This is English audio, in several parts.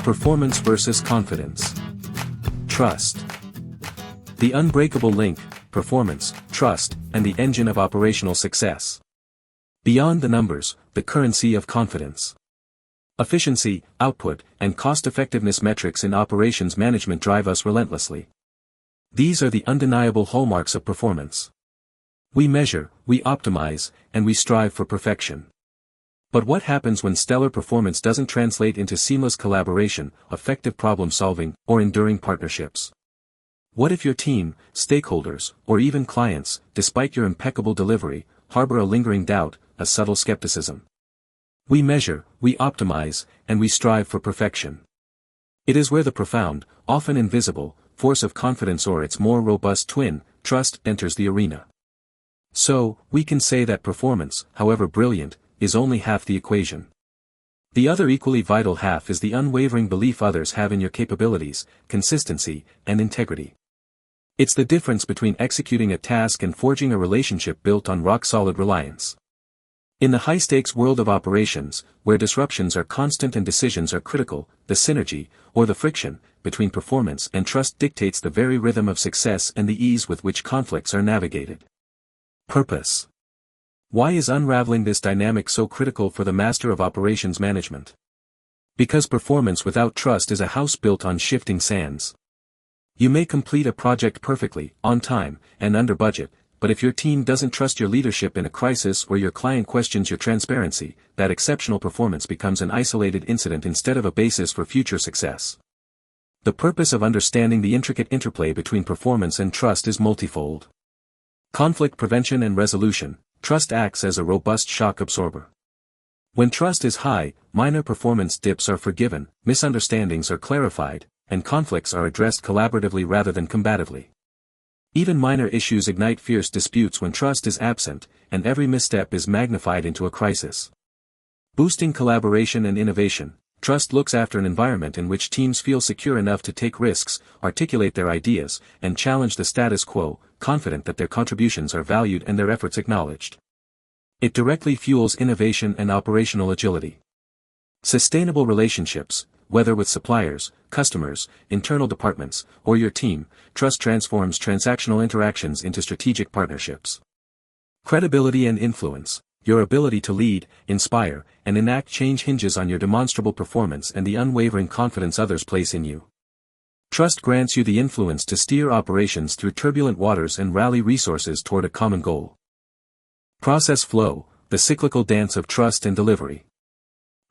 Performance versus confidence. Trust. The unbreakable link, performance, trust, and the engine of operational success. Beyond the numbers, the currency of confidence. Efficiency, output, and cost-effectiveness metrics in operations management drive us relentlessly. These are the undeniable hallmarks of performance. We measure, we optimize, and we strive for perfection. But what happens when stellar performance doesn't translate into seamless collaboration, effective problem-solving, or enduring partnerships? What if your team, stakeholders, or even clients, despite your impeccable delivery, harbor a lingering doubt, a subtle skepticism? We measure, we optimize, and we strive for perfection. It is where the profound, often invisible, force of confidence or its more robust twin, trust, enters the arena. So, we can say that performance, however brilliant, is only half the equation. The other equally vital half is the unwavering belief others have in your capabilities, consistency, and integrity. It's the difference between executing a task and forging a relationship built on rock-solid reliance. In the high-stakes world of operations, where disruptions are constant and decisions are critical, the synergy, or the friction, between performance and trust dictates the very rhythm of success and the ease with which conflicts are navigated. Purpose. Why is unraveling this dynamic so critical for the master of operations management? Because performance without trust is a house built on shifting sands. You may complete a project perfectly, on time, and under budget, but if your team doesn't trust your leadership in a crisis or your client questions your transparency, that exceptional performance becomes an isolated incident instead of a basis for future success. The purpose of understanding the intricate interplay between performance and trust is multifold. Conflict prevention and resolution. Trust acts as a robust shock absorber. When trust is high, minor performance dips are forgiven, misunderstandings are clarified, and conflicts are addressed collaboratively rather than combatively. Even minor issues ignite fierce disputes when trust is absent, and every misstep is magnified into a crisis. Boosting collaboration and innovation. Trust looks after an environment in which teams feel secure enough to take risks, articulate their ideas, and challenge the status quo, confident that their contributions are valued and their efforts acknowledged. It directly fuels innovation and operational agility. Sustainable relationships, whether with suppliers, customers, internal departments, or your team, trust transforms transactional interactions into strategic partnerships. Credibility and influence. Your ability to lead, inspire, and enact change hinges on your demonstrable performance and the unwavering confidence others place in you. Trust grants you the influence to steer operations through turbulent waters and rally resources toward a common goal. Process flow, the cyclical dance of trust and delivery.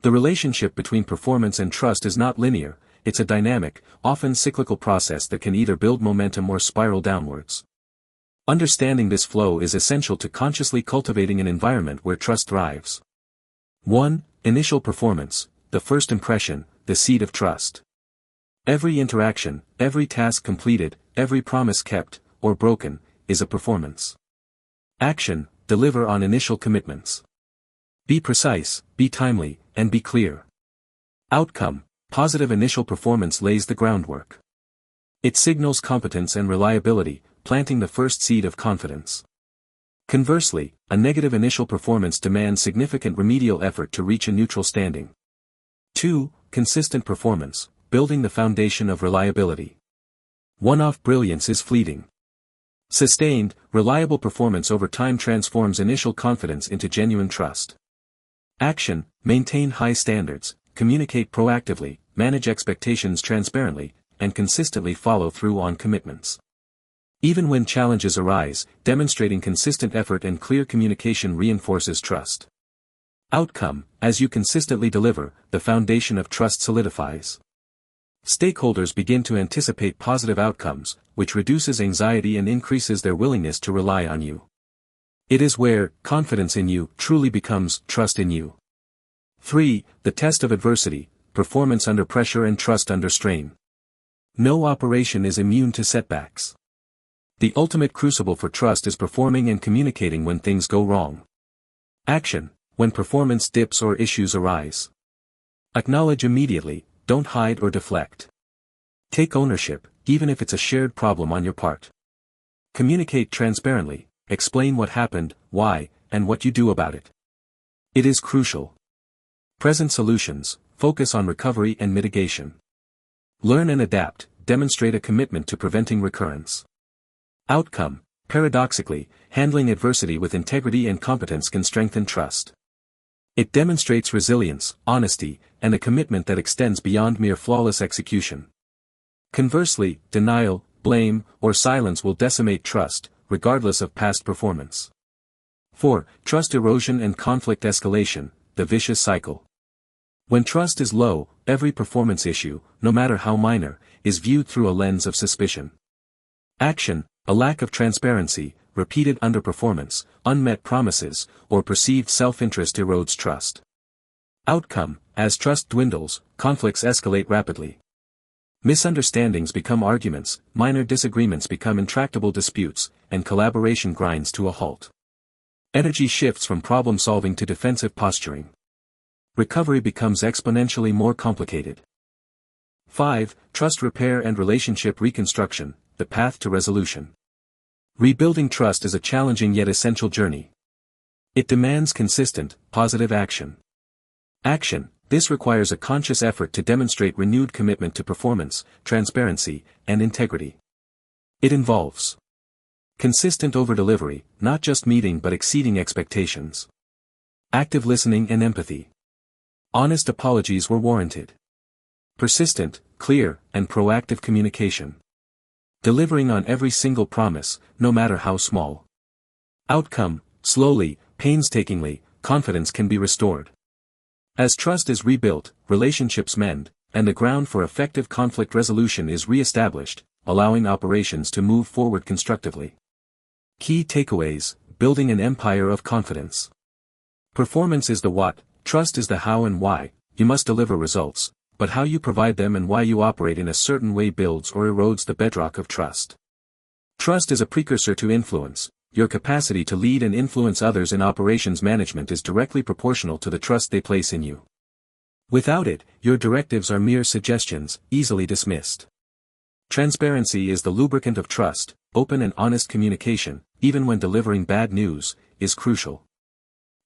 The relationship between performance and trust is not linear, it's a dynamic, often cyclical process that can either build momentum or spiral downwards. Understanding this flow is essential to consciously cultivating an environment where trust thrives. 1. Initial performance, the first impression, the seed of trust. Every interaction, every task completed, every promise kept, or broken, is a performance. Action, deliver on initial commitments. Be precise, be timely, and be clear. Outcome, positive initial performance lays the groundwork. It signals competence and reliability, planting the first seed of confidence. Conversely, a negative initial performance demands significant remedial effort to reach a neutral standing. 2. Consistent performance, building the foundation of reliability. One-off brilliance is fleeting. Sustained, reliable performance over time transforms initial confidence into genuine trust. Action, maintain high standards, communicate proactively, manage expectations transparently, and consistently follow through on commitments. Even when challenges arise, demonstrating consistent effort and clear communication reinforces trust. Outcome, as you consistently deliver, the foundation of trust solidifies. Stakeholders begin to anticipate positive outcomes, which reduces anxiety and increases their willingness to rely on you. It is where confidence in you truly becomes trust in you. 3. The test of adversity, performance under pressure and trust under strain. No operation is immune to setbacks. The ultimate crucible for trust is performing and communicating when things go wrong. Action, when performance dips or issues arise. Acknowledge immediately, don't hide or deflect. Take ownership, even if it's a shared problem on your part. Communicate transparently, explain what happened, why, and what you do about it. It is crucial. Present solutions, focus on recovery and mitigation. Learn and adapt, demonstrate a commitment to preventing recurrence. Outcome: paradoxically, handling adversity with integrity and competence can strengthen trust. It demonstrates resilience, honesty, and a commitment that extends beyond mere flawless execution. Conversely, denial, blame, or silence will decimate trust, regardless of past performance. 4. Trust erosion and conflict escalation, the vicious cycle. When trust is low, every performance issue, no matter how minor, is viewed through a lens of suspicion. Action: a lack of transparency, repeated underperformance, unmet promises, or perceived self-interest erodes trust. Outcome: as trust dwindles, conflicts escalate rapidly. Misunderstandings become arguments, minor disagreements become intractable disputes, and collaboration grinds to a halt. Energy shifts from problem-solving to defensive posturing. Recovery becomes exponentially more complicated. 5. Trust repair and relationship reconstruction, the path to resolution. Rebuilding trust is a challenging yet essential journey. It demands consistent, positive action. This requires a conscious effort to demonstrate renewed commitment to performance, transparency, and integrity. It involves consistent over-delivery, not just meeting but exceeding expectations. Active listening and empathy. Honest apologies were warranted. Persistent, clear, and proactive communication. Delivering on every single promise, no matter how small. Outcome: slowly, painstakingly, confidence can be restored. As trust is rebuilt, relationships mend, and the ground for effective conflict resolution is re-established, allowing operations to move forward constructively. Key takeaways: building an empire of confidence. Performance is the what, trust is the how and why. You must deliver results, but how you provide them and why you operate in a certain way builds or erodes the bedrock of trust. Trust is a precursor to influence. Your capacity to lead and influence others in operations management is directly proportional to the trust they place in you. Without it, your directives are mere suggestions, easily dismissed. Transparency is the lubricant of trust. Open and honest communication, even when delivering bad news, is crucial.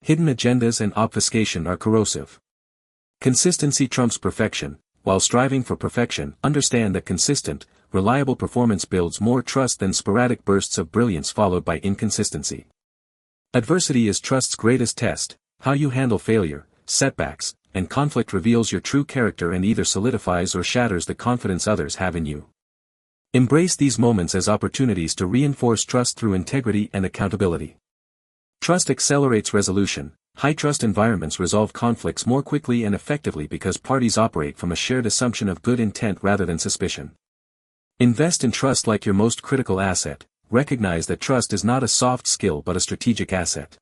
Hidden agendas and obfuscation are corrosive. Consistency trumps perfection. While striving for perfection, understand that consistent, reliable performance builds more trust than sporadic bursts of brilliance followed by inconsistency. Adversity is trust's greatest test. How you handle failure, setbacks, and conflict reveals your true character and either solidifies or shatters the confidence others have in you. Embrace these moments as opportunities to reinforce trust through integrity and accountability. Trust accelerates resolution. High-trust environments resolve conflicts more quickly and effectively because parties operate from a shared assumption of good intent rather than suspicion. Invest in trust like your most critical asset. Recognize that trust is not a soft skill but a strategic asset.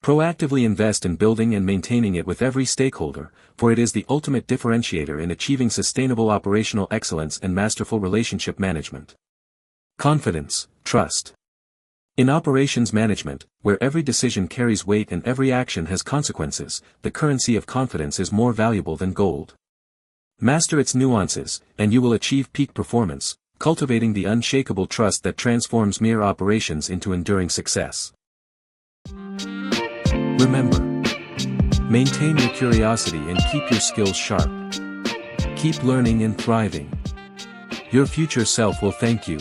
Proactively invest in building and maintaining it with every stakeholder, for it is the ultimate differentiator in achieving sustainable operational excellence and masterful relationship management. Confidence, trust. In operations management, where every decision carries weight and every action has consequences, the currency of confidence is more valuable than gold. Master its nuances, and you will achieve peak performance, cultivating the unshakable trust that transforms mere operations into enduring success. Remember, maintain your curiosity and keep your skills sharp. Keep learning and thriving. Your future self will thank you.